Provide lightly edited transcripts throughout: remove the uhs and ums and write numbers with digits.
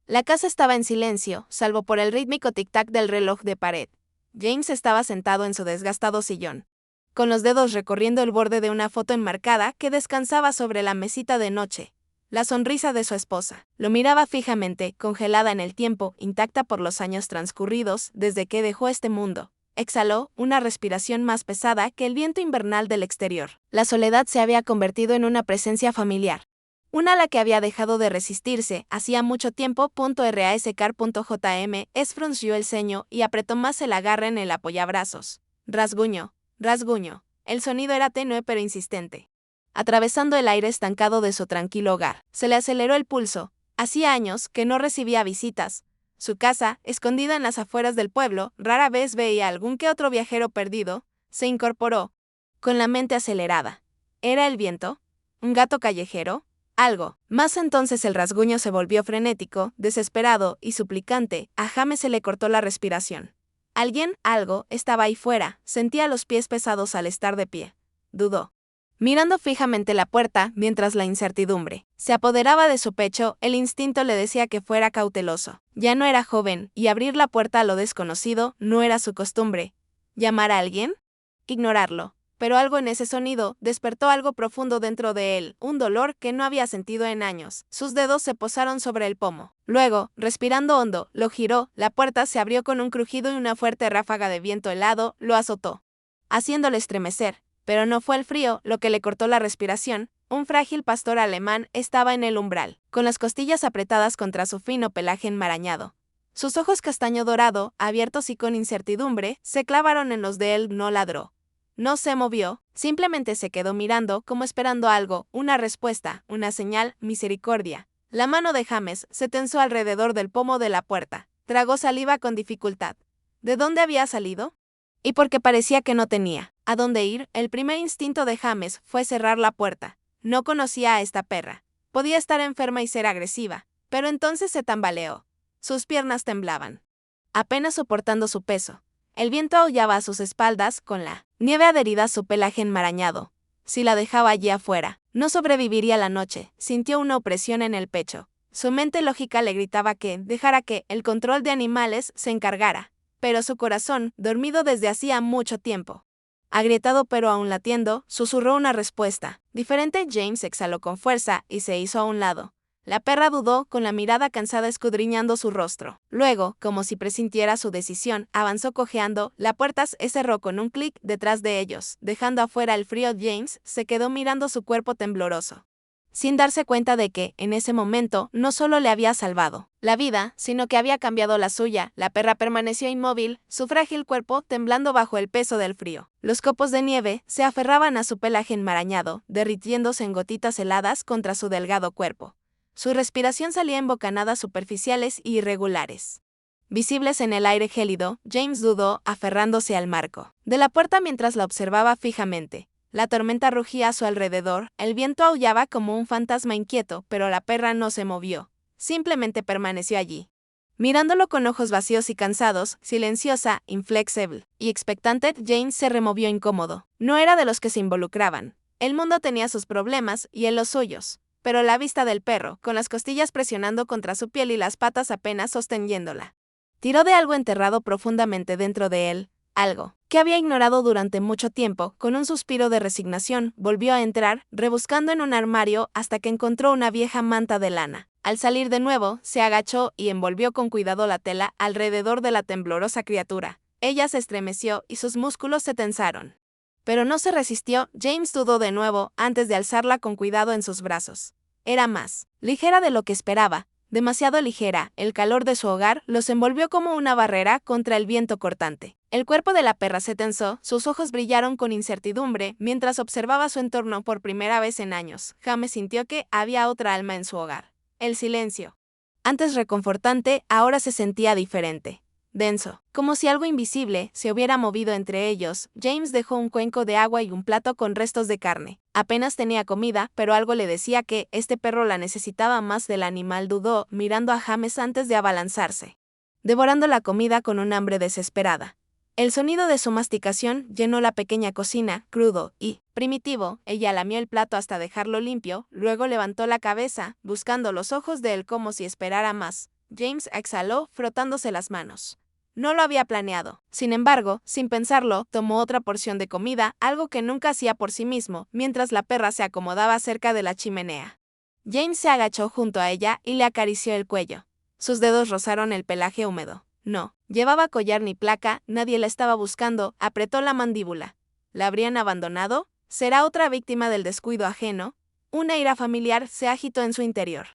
La casa estaba en silencio, salvo por el rítmico tic-tac del reloj de pared. James estaba sentado en su desgastado sillón, con los dedos recorriendo el borde de una foto enmarcada que descansaba sobre la mesita de noche. La sonrisa de su esposa. Lo miraba fijamente, congelada en el tiempo, intacta por los años transcurridos desde que dejó este mundo. Exhaló una respiración más pesada que el viento invernal del exterior. La soledad se había convertido en una presencia familiar. Una a la que había dejado de resistirse hacía mucho tiempo. Rascar.jm frunció el ceño y apretó más el agarre en el apoyabrazos. Rasguño, rasguño. El sonido era tenue pero insistente, atravesando el aire estancado de su tranquilo hogar. Se le aceleró el pulso. Hacía años que no recibía visitas. Su casa, escondida en las afueras del pueblo, rara vez veía algún que otro viajero perdido. Se incorporó, con la mente acelerada. ¿Era el viento? ¿Un gato callejero? Algo. Más entonces el rasguño se volvió frenético, desesperado y suplicante. A James se le cortó la respiración. Alguien, algo, estaba ahí fuera. Sentía los pies pesados al estar de pie. Dudó, mirando fijamente la puerta mientras la incertidumbre se apoderaba de su pecho. El instinto le decía que fuera cauteloso. Ya no era joven, y abrir la puerta a lo desconocido no era su costumbre. ¿Llamar a alguien? Ignorarlo. Pero algo en ese sonido despertó algo profundo dentro de él, un dolor que no había sentido en años. Sus dedos se posaron sobre el pomo. Luego, respirando hondo, lo giró. La puerta se abrió con un crujido y una fuerte ráfaga de viento helado lo azotó, haciéndole estremecer. Pero no fue el frío lo que le cortó la respiración. Un frágil pastor alemán estaba en el umbral, con las costillas apretadas contra su fino pelaje enmarañado. Sus ojos castaño dorado, abiertos y con incertidumbre, se clavaron en los de él. No ladró. No se movió, simplemente se quedó mirando como esperando algo, una respuesta, una señal, misericordia. La mano de James se tensó alrededor del pomo de la puerta. Tragó saliva con dificultad. ¿De dónde había salido? Y porque parecía que no tenía a dónde ir, el primer instinto de James fue cerrar la puerta. No conocía a esta perra. Podía estar enferma y ser agresiva, pero entonces se tambaleó. Sus piernas temblaban, apenas soportando su peso. El viento aullaba a sus espaldas con la nieve adherida a su pelaje enmarañado. Si la dejaba allí afuera, no sobreviviría la noche. Sintió una opresión en el pecho. Su mente lógica le gritaba que dejara que el control de animales se encargara. Pero su corazón, dormido desde hacía mucho tiempo, agrietado pero aún latiendo, susurró una respuesta diferente. James exhaló con fuerza y se hizo a un lado. La perra dudó, con la mirada cansada escudriñando su rostro. Luego, como si presintiera su decisión, avanzó cojeando. La puerta se cerró con un clic detrás de ellos, dejando afuera el frío. James se quedó mirando su cuerpo tembloroso, sin darse cuenta de que, en ese momento, no solo le había salvado la vida, sino que había cambiado la suya. La perra permaneció inmóvil, su frágil cuerpo temblando bajo el peso del frío. Los copos de nieve se aferraban a su pelaje enmarañado, derritiéndose en gotitas heladas contra su delgado cuerpo. Su respiración salía en bocanadas superficiales y irregulares, visibles en el aire gélido. James dudó, aferrándose al marco de la puerta mientras la observaba fijamente. La tormenta rugía a su alrededor, el viento aullaba como un fantasma inquieto, pero la perra no se movió. Simplemente permaneció allí, mirándolo con ojos vacíos y cansados, silenciosa, inflexible y expectante. James se removió incómodo. No era de los que se involucraban. El mundo tenía sus problemas y él los suyos. Pero la vista del perro, con las costillas presionando contra su piel y las patas apenas sosteniéndola, tiró de algo enterrado profundamente dentro de él, algo que había ignorado durante mucho tiempo. Con un suspiro de resignación, volvió a entrar, rebuscando en un armario hasta que encontró una vieja manta de lana. Al salir de nuevo, se agachó y envolvió con cuidado la tela alrededor de la temblorosa criatura. Ella se estremeció y sus músculos se tensaron. Pero no se resistió. James dudó de nuevo antes de alzarla con cuidado en sus brazos. Era más ligera de lo que esperaba, demasiado ligera. El calor de su hogar los envolvió como una barrera contra el viento cortante. El cuerpo de la perra se tensó, sus ojos brillaron con incertidumbre mientras observaba su entorno por primera vez en años. James sintió que había otra alma en su hogar. El silencio, antes reconfortante, ahora se sentía diferente, denso, como si algo invisible se hubiera movido entre ellos. James dejó un cuenco de agua y un plato con restos de carne. Apenas tenía comida, pero algo le decía que este perro la necesitaba más del animal. Dudó, mirando a James antes de abalanzarse, devorando la comida con un hambre desesperada. El sonido de su masticación llenó la pequeña cocina, crudo y primitivo. Ella lamió el plato hasta dejarlo limpio, luego levantó la cabeza, buscando los ojos de él como si esperara más. James exhaló, frotándose las manos. No lo había planeado. Sin embargo, sin pensarlo, tomó otra porción de comida, algo que nunca hacía por sí mismo, mientras la perra se acomodaba cerca de la chimenea. James se agachó junto a ella y le acarició el cuello. Sus dedos rozaron el pelaje húmedo. No llevaba collar ni placa, nadie la estaba buscando, apretó la mandíbula. ¿La habrían abandonado? ¿Será otra víctima del descuido ajeno? Una ira familiar se agitó en su interior.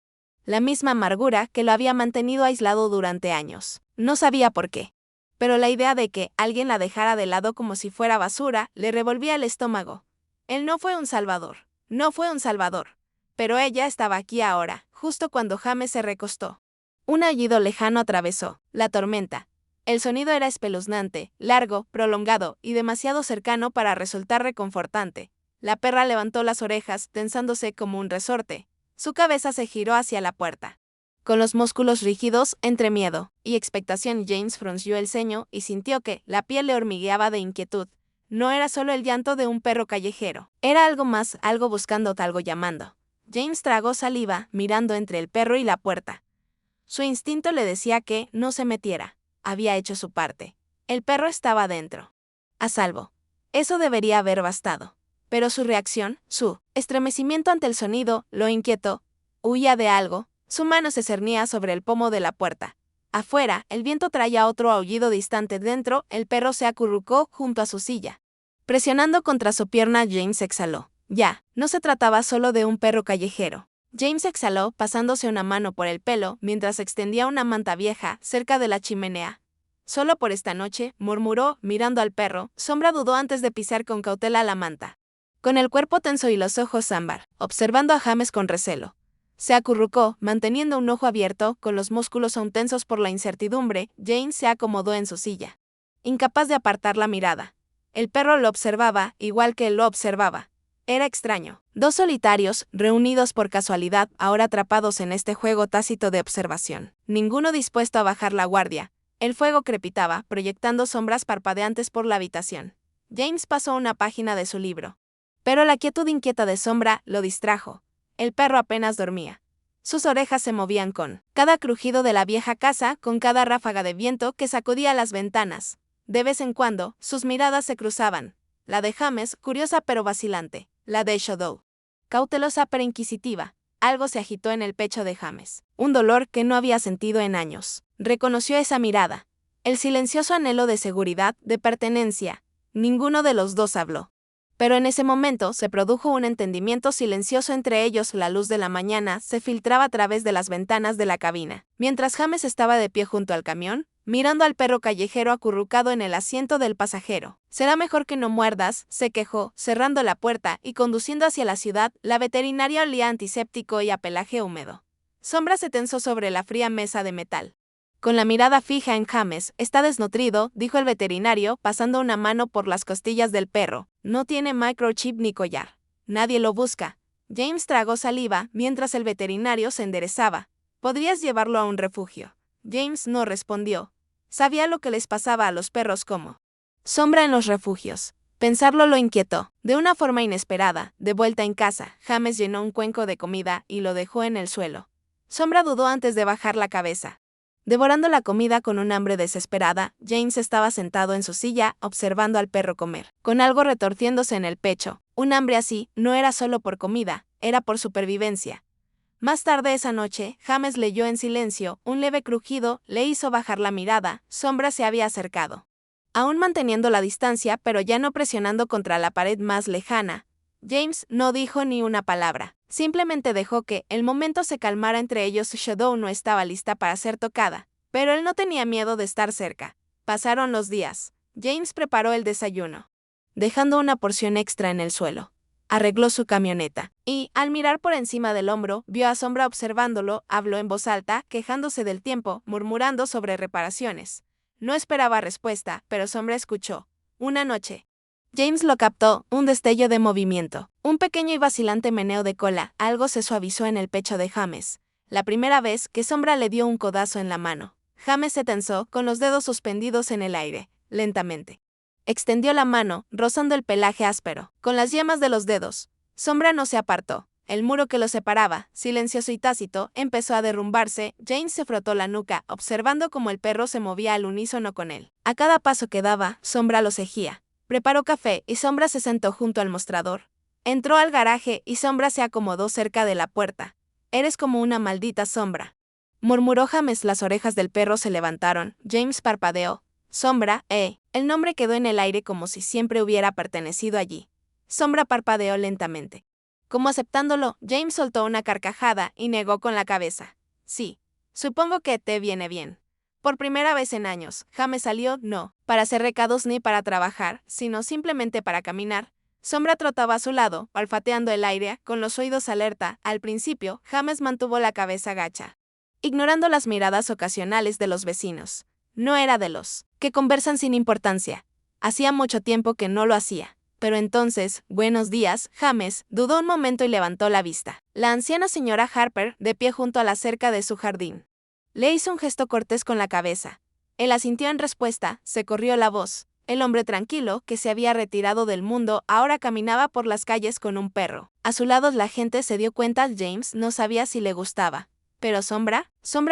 La misma amargura que lo había mantenido aislado durante años. No sabía por qué. Pero la idea de que alguien la dejara de lado como si fuera basura le revolvía el estómago. Él no fue un salvador. No fue un salvador. Pero ella estaba aquí ahora, justo cuando James se recostó. Un aullido lejano atravesó la tormenta. El sonido era espeluznante, largo, prolongado y demasiado cercano para resultar reconfortante. La perra levantó las orejas, tensándose como un resorte. Su cabeza se giró hacia la puerta. Con los músculos rígidos, entre miedo y expectación, James frunció el ceño y sintió que la piel le hormigueaba de inquietud. No era solo el llanto de un perro callejero. Era algo más, algo buscando, algo llamando. James tragó saliva, mirando entre el perro y la puerta. Su instinto le decía que no se metiera. Había hecho su parte. El perro estaba dentro. A salvo. Eso debería haber bastado. Pero su reacción, su estremecimiento ante el sonido, lo inquietó. Huía de algo. Su mano se cernía sobre el pomo de la puerta. Afuera, el viento traía otro aullido distante. Dentro, el perro se acurrucó junto a su silla. Presionando contra su pierna, James exhaló. Ya, no se trataba solo de un perro callejero. James exhaló, pasándose una mano por el pelo, mientras extendía una manta vieja cerca de la chimenea. Solo por esta noche, murmuró, mirando al perro. Sombra dudó antes de pisar con cautela la manta. Con el cuerpo tenso y los ojos ámbar, observando a James con recelo. Se acurrucó, manteniendo un ojo abierto, con los músculos aún tensos por la incertidumbre. James se acomodó en su silla, incapaz de apartar la mirada. El perro lo observaba, igual que él lo observaba. Era extraño. Dos solitarios, reunidos por casualidad, ahora atrapados en este juego tácito de observación. Ninguno dispuesto a bajar la guardia. El fuego crepitaba, proyectando sombras parpadeantes por la habitación. James pasó una página de su libro. Pero la quietud inquieta de Sombra lo distrajo. El perro apenas dormía. Sus orejas se movían con cada crujido de la vieja casa, con cada ráfaga de viento que sacudía las ventanas. De vez en cuando, sus miradas se cruzaban. La de James, curiosa pero vacilante. La de Shadow, cautelosa pero inquisitiva. Algo se agitó en el pecho de James. Un dolor que no había sentido en años. Reconoció esa mirada. El silencioso anhelo de seguridad, de pertenencia. Ninguno de los dos habló. Pero en ese momento se produjo un entendimiento silencioso entre ellos. La luz de la mañana se filtraba a través de las ventanas de la cabina. Mientras James estaba de pie junto al camión, mirando al perro callejero acurrucado en el asiento del pasajero. «Será mejor que no muerdas», se quejó, cerrando la puerta y conduciendo hacia la ciudad. La veterinaria olía antiséptico y a pelaje húmedo. Sombra se tensó sobre la fría mesa de metal. Con la mirada fija en James. «Está desnutrido», dijo el veterinario, pasando una mano por las costillas del perro. «No tiene microchip ni collar. Nadie lo busca». James tragó saliva mientras el veterinario se enderezaba. «Podrías llevarlo a un refugio». James no respondió. Sabía lo que les pasaba a los perros como Sombra en los refugios. Pensarlo lo inquietó. De una forma inesperada, de vuelta en casa, James llenó un cuenco de comida y lo dejó en el suelo. Sombra dudó antes de bajar la cabeza. Devorando la comida con un hambre desesperada, James estaba sentado en su silla, observando al perro comer, con algo retorciéndose en el pecho. Un hambre así no era solo por comida, era por supervivencia. Más tarde esa noche, James leyó en silencio. Un leve crujido le hizo bajar la mirada. Sombra se había acercado. Aún manteniendo la distancia, pero ya no presionando contra la pared más lejana. James no dijo ni una palabra. Simplemente dejó que el momento se calmara entre ellos. Shadow no estaba lista para ser tocada, pero él no tenía miedo de estar cerca. Pasaron los días. James preparó el desayuno, dejando una porción extra en el suelo. Arregló su camioneta, y, al mirar por encima del hombro, vio a Sombra observándolo. Habló en voz alta, quejándose del tiempo, murmurando sobre reparaciones. No esperaba respuesta, pero Sombra escuchó. Una noche. James lo captó, un destello de movimiento, un pequeño y vacilante meneo de cola. Algo se suavizó en el pecho de James. La primera vez que Sombra le dio un codazo en la mano. James se tensó, con los dedos suspendidos en el aire, lentamente. Extendió la mano, rozando el pelaje áspero, con las yemas de los dedos. Sombra no se apartó. El muro que los separaba, silencioso y tácito, empezó a derrumbarse. James se frotó la nuca, observando cómo el perro se movía al unísono con él. A cada paso que daba, Sombra lo seguía. Preparó café y Sombra se sentó junto al mostrador. Entró al garaje y Sombra se acomodó cerca de la puerta. «Eres como una maldita sombra», murmuró James. Las orejas del perro se levantaron. James parpadeó. «Sombra, El nombre quedó en el aire como si siempre hubiera pertenecido allí. Sombra parpadeó lentamente. Como aceptándolo, James soltó una carcajada y negó con la cabeza. «Sí, supongo que te viene bien». Por primera vez en años, James salió, no para hacer recados ni para trabajar, sino simplemente para caminar. Sombra trotaba a su lado, olfateando el aire, con los oídos alerta. Al principio, James mantuvo la cabeza gacha, ignorando las miradas ocasionales de los vecinos. No era de los que conversan sin importancia. Hacía mucho tiempo que no lo hacía. Pero entonces, «Buenos días, James», dudó un momento y levantó la vista. La anciana señora Harper, de pie junto a la cerca de su jardín, le hizo un gesto cortés con la cabeza. Él asintió en respuesta. Se corrió la voz. El hombre tranquilo, que se había retirado del mundo, ahora caminaba por las calles con un perro. A su lado la gente se dio cuenta. James no sabía si le gustaba. Pero Sombra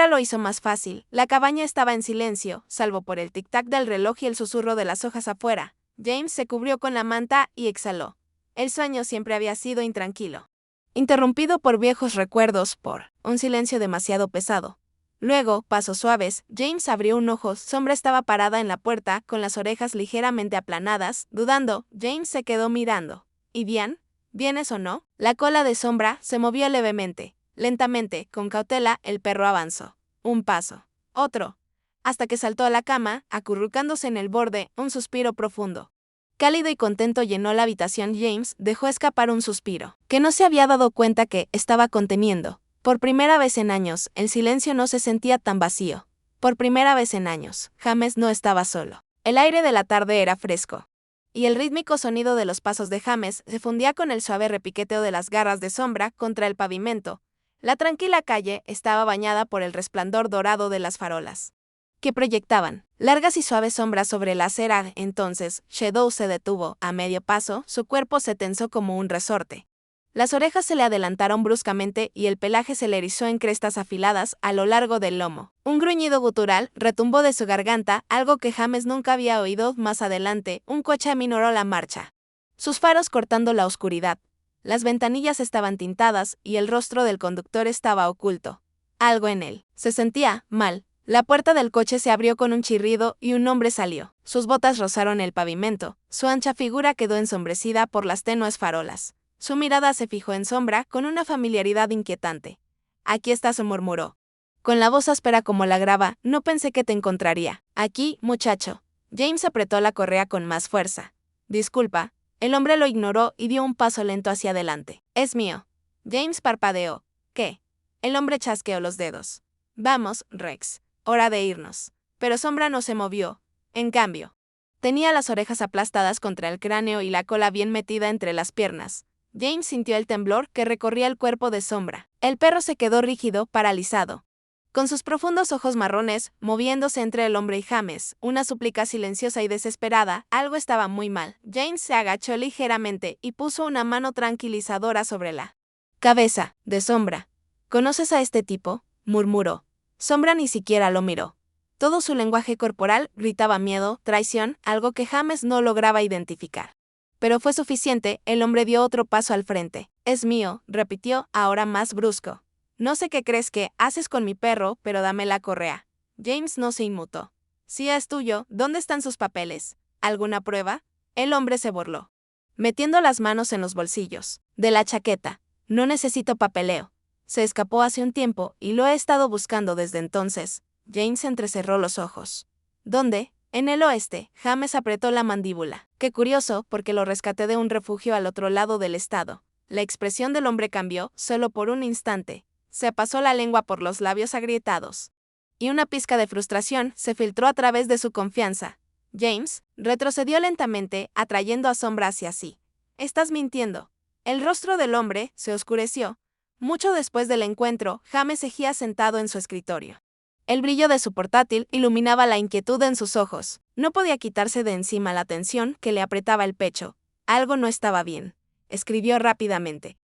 lo hizo más fácil. La cabaña estaba en silencio, salvo por el tic-tac del reloj y el susurro de las hojas afuera. James se cubrió con la manta y exhaló. El sueño siempre había sido intranquilo, interrumpido por viejos recuerdos, por un silencio demasiado pesado. Luego, pasos suaves, James abrió un ojo. Sombra estaba parada en la puerta, con las orejas ligeramente aplanadas, dudando. James se quedó mirando. «¿Y bien? ¿Vienes o no?» La cola de Sombra se movió levemente. Lentamente, con cautela, el perro avanzó. Un paso. Otro. Hasta que saltó a la cama, acurrucándose en el borde. Un suspiro profundo, cálido y contento llenó la habitación. James dejó escapar un suspiro, que no se había dado cuenta que estaba conteniendo. Por primera vez en años, el silencio no se sentía tan vacío. Por primera vez en años, James no estaba solo. El aire de la tarde era fresco, y el rítmico sonido de los pasos de James se fundía con el suave repiqueteo de las garras de Sombra contra el pavimento. La tranquila calle estaba bañada por el resplandor dorado de las farolas, que proyectaban largas y suaves sombras sobre la acera. Entonces, Shadow se detuvo. A medio paso, su cuerpo se tensó como un resorte. Las orejas se le adelantaron bruscamente y el pelaje se le erizó en crestas afiladas a lo largo del lomo. Un gruñido gutural retumbó de su garganta, algo que James nunca había oído. Más adelante, un coche aminoró la marcha, sus faros cortando la oscuridad. Las ventanillas estaban tintadas y el rostro del conductor estaba oculto. Algo en él se sentía mal. La puerta del coche se abrió con un chirrido y un hombre salió. Sus botas rozaron el pavimento. Su ancha figura quedó ensombrecida por las tenues farolas. Su mirada se fijó en Sombra con una familiaridad inquietante. «Aquí estás», murmuró, con la voz áspera como la grava. «No pensé que te encontraría aquí, muchacho». James apretó la correa con más fuerza. «Disculpa». El hombre lo ignoró y dio un paso lento hacia adelante. «Es mío». James parpadeó. «¿Qué?» El hombre chasqueó los dedos. «Vamos, Rex. Hora de irnos». Pero Sombra no se movió. En cambio, tenía las orejas aplastadas contra el cráneo y la cola bien metida entre las piernas. James sintió el temblor que recorría el cuerpo de Sombra. El perro se quedó rígido, paralizado, con sus profundos ojos marrones moviéndose entre el hombre y James. Una súplica silenciosa y desesperada. Algo estaba muy mal. James se agachó ligeramente y puso una mano tranquilizadora sobre la cabeza de Sombra. «¿Conoces a este tipo?», murmuró. Sombra ni siquiera lo miró. Todo su lenguaje corporal gritaba miedo, traición, algo que James no lograba identificar. Pero fue suficiente. El hombre dio otro paso al frente. «Es mío», repitió, ahora más brusco. «No sé qué crees que haces con mi perro, pero dame la correa». James no se inmutó. «Si es tuyo, ¿dónde están sus papeles? ¿Alguna prueba?». El hombre se burló, metiendo las manos en los bolsillos de la chaqueta. «No necesito papeleo. Se escapó hace un tiempo y lo he estado buscando desde entonces». James entrecerró los ojos. «¿Dónde?». «En el oeste». James apretó la mandíbula. «Qué curioso, porque lo rescaté de un refugio al otro lado del estado». La expresión del hombre cambió, solo por un instante. Se pasó la lengua por los labios agrietados, y una pizca de frustración se filtró a través de su confianza. James retrocedió lentamente, atrayendo a Sombra hacia sí. «Estás mintiendo». El rostro del hombre se oscureció. Mucho después del encuentro, James seguía sentado en su escritorio. El brillo de su portátil iluminaba la inquietud en sus ojos. No podía quitarse de encima la tensión que le apretaba el pecho. Algo no estaba bien. Escribió rápidamente.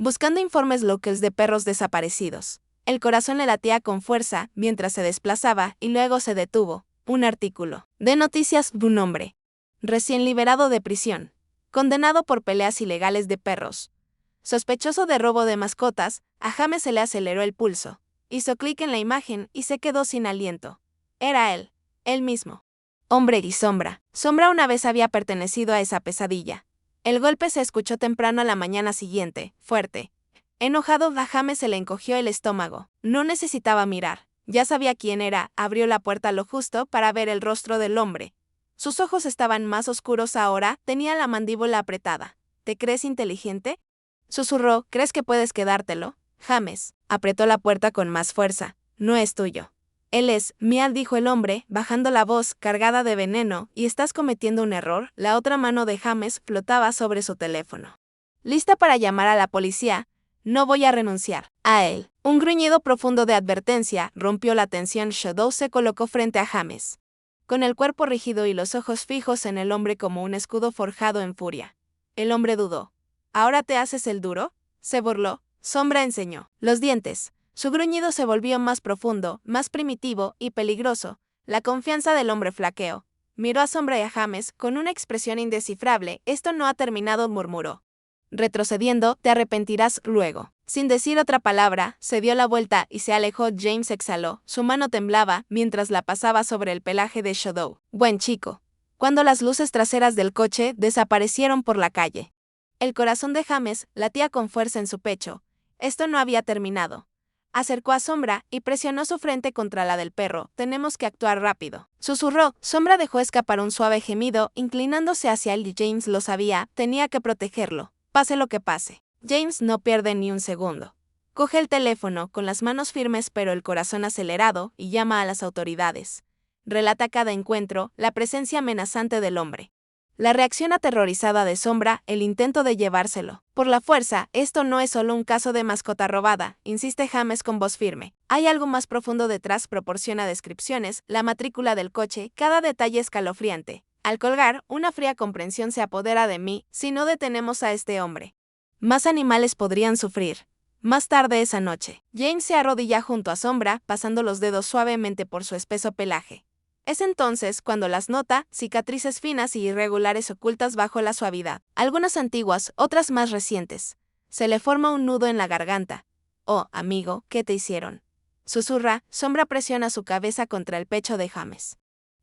buscando informes locales de perros desaparecidos. El corazón le latía con fuerza mientras se desplazaba y luego se detuvo. Un artículo de noticias de un hombre recién liberado de prisión, condenado por peleas ilegales de perros. Sospechoso de robo de mascotas, a James se le aceleró el pulso. Hizo clic en la imagen y se quedó sin aliento. Era él mismo. Hombre y sombra. Sombra una vez había pertenecido a esa pesadilla. El golpe se escuchó temprano a la mañana siguiente, fuerte. Enojado, a James se le encogió el estómago. No necesitaba mirar. Ya sabía quién era, abrió la puerta lo justo para ver el rostro del hombre. Sus ojos estaban más oscuros ahora, tenía la mandíbula apretada. ¿Te crees inteligente?, susurró. ¿Crees que puedes quedártelo? James apretó la puerta con más fuerza. No es tuyo. Él es mía, dijo el hombre, bajando la voz cargada de veneno, y estás cometiendo un error. La otra mano de James flotaba sobre su teléfono. Lista para llamar a la policía. No voy a renunciar a él. Un gruñido profundo de advertencia rompió la tensión. Shadow se colocó frente a James, con el cuerpo rígido y los ojos fijos en el hombre como un escudo forjado en furia. El hombre dudó. ¿Ahora te haces el duro?, se burló. Sombra enseñó los dientes. Su gruñido se volvió más profundo, más primitivo y peligroso. La confianza del hombre flaqueó. Miró a Sombra y a James con una expresión indescifrable. Esto no ha terminado, murmuró. Retrocediendo, te arrepentirás luego. Sin decir otra palabra, se dio la vuelta y se alejó. James exhaló. Su mano temblaba mientras la pasaba sobre el pelaje de Shadow. Buen chico. Cuando las luces traseras del coche desaparecieron por la calle, el corazón de James latía con fuerza en su pecho. Esto no había terminado. Acercó a Sombra y presionó su frente contra la del perro. Tenemos que actuar rápido, susurró. Sombra dejó escapar un suave gemido, inclinándose hacia él. James lo sabía, tenía que protegerlo, pase lo que pase. James no pierde ni un segundo. Coge el teléfono con las manos firmes pero el corazón acelerado y llama a las autoridades. Relata cada encuentro, la presencia amenazante del hombre. La reacción aterrorizada de Sombra, el intento de llevárselo por la fuerza. Esto no es solo un caso de mascota robada, insiste James con voz firme. Hay algo más profundo detrás. Proporciona descripciones, la matrícula del coche, cada detalle escalofriante. Al colgar, una fría comprensión se apodera de mí. Si no detenemos a este hombre, más animales podrían sufrir. Más tarde esa noche, James se arrodilla junto a Sombra, pasando los dedos suavemente por su espeso pelaje. Es entonces cuando las nota, cicatrices finas y irregulares ocultas bajo la suavidad. Algunas antiguas, otras más recientes. Se le forma un nudo en la garganta. Oh, amigo, ¿qué te hicieron?, susurra. Sombra presiona su cabeza contra el pecho de James,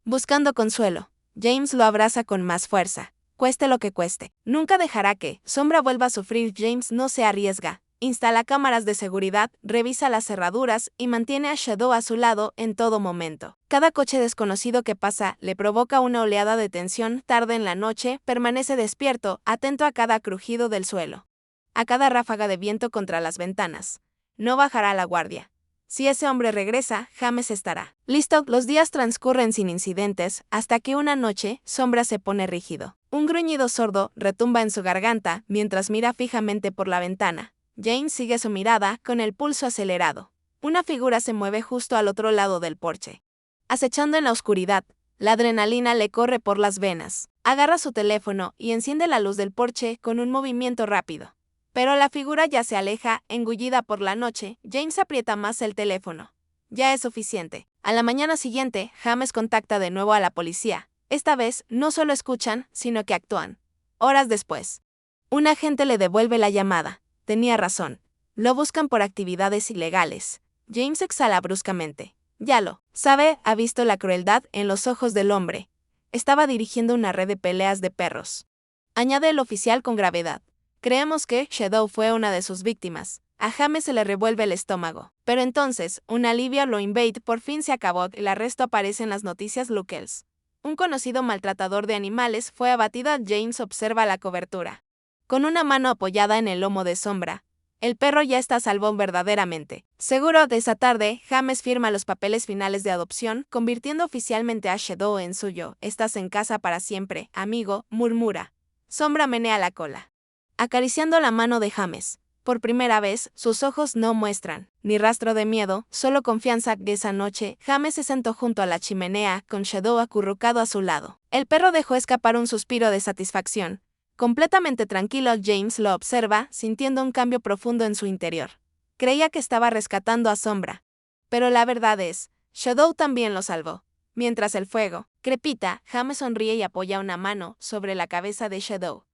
buscando consuelo. James lo abraza con más fuerza. Cueste lo que cueste. Nunca dejará que Sombra vuelva a sufrir. James no se arriesga. Instala cámaras de seguridad, revisa las cerraduras y mantiene a Shadow a su lado en todo momento. Cada coche desconocido que pasa le provoca una oleada de tensión. Tarde en la noche, permanece despierto, atento a cada crujido del suelo, a cada ráfaga de viento contra las ventanas. No bajará la guardia. Si ese hombre regresa, James estará listo. Los días transcurren sin incidentes, hasta que una noche, Sombra se pone rígido. Un gruñido sordo retumba en su garganta mientras mira fijamente por la ventana. James sigue su mirada, con el pulso acelerado. Una figura se mueve justo al otro lado del porche, acechando en la oscuridad. La adrenalina le corre por las venas. Agarra su teléfono y enciende la luz del porche con un movimiento rápido. Pero la figura ya se aleja, engullida por la noche. James aprieta más el teléfono. Ya es suficiente. A la mañana siguiente, James contacta de nuevo a la policía. Esta vez, no solo escuchan, sino que actúan. Horas después, un agente le devuelve la llamada. Tenía razón. Lo buscan por actividades ilegales. James exhala bruscamente. Ya lo sabe, ha visto la crueldad en los ojos del hombre. Estaba dirigiendo una red de peleas de perros, añade el oficial con gravedad. Creemos que Shadow fue una de sus víctimas. A James se le revuelve el estómago. Pero entonces, un alivio lo invade. Por fin se acabó. El arresto aparece en las noticias locales. Un conocido maltratador de animales fue abatido. James observa la cobertura, con una mano apoyada en el lomo de Sombra. El perro ya está a salvo verdaderamente. Seguro de esa tarde, James firma los papeles finales de adopción, convirtiendo oficialmente a Shadow en suyo. Estás en casa para siempre, amigo, murmura. Sombra menea la cola, acariciando la mano de James. Por primera vez, sus ojos no muestran ni rastro de miedo, solo confianza. Esa noche, James se sentó junto a la chimenea, con Shadow acurrucado a su lado. El perro dejó escapar un suspiro de satisfacción. Completamente tranquilo, James lo observa, sintiendo un cambio profundo en su interior. Creía que estaba rescatando a Sombra. Pero la verdad es, Shadow también lo salvó. Mientras el fuego crepita, James sonríe y apoya una mano sobre la cabeza de Shadow.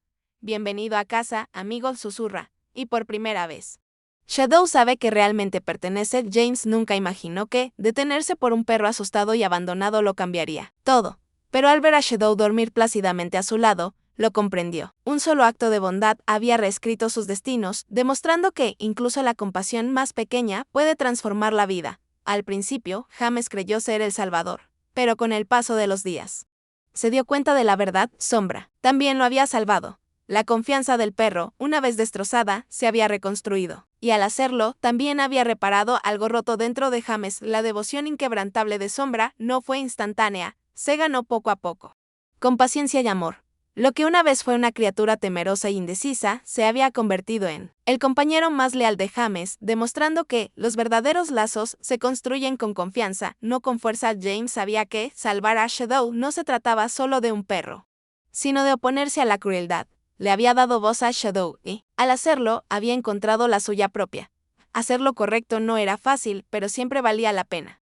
Bienvenido a casa, amigo, susurra, y por primera vez. Shadow sabe que realmente pertenece. James nunca imaginó que detenerse por un perro asustado y abandonado lo cambiaría todo. Pero al ver a Shadow dormir plácidamente a su lado, lo comprendió. Un solo acto de bondad había reescrito sus destinos, demostrando que incluso la compasión más pequeña puede transformar la vida. Al principio, James creyó ser el salvador, pero con el paso de los días se dio cuenta de la verdad. Sombra también lo había salvado. La confianza del perro, una vez destrozada, se había reconstruido, y al hacerlo, también había reparado algo roto dentro de James. La devoción inquebrantable de Sombra no fue instantánea, se ganó poco a poco. Con paciencia y amor. Lo que una vez fue una criatura temerosa e indecisa, se había convertido en el compañero más leal de James, demostrando que los verdaderos lazos se construyen con confianza, no con fuerza. James sabía que salvar a Shadow no se trataba solo de un perro, sino de oponerse a la crueldad. Le había dado voz a Shadow y, al hacerlo, había encontrado la suya propia. Hacer lo correcto no era fácil, pero siempre valía la pena.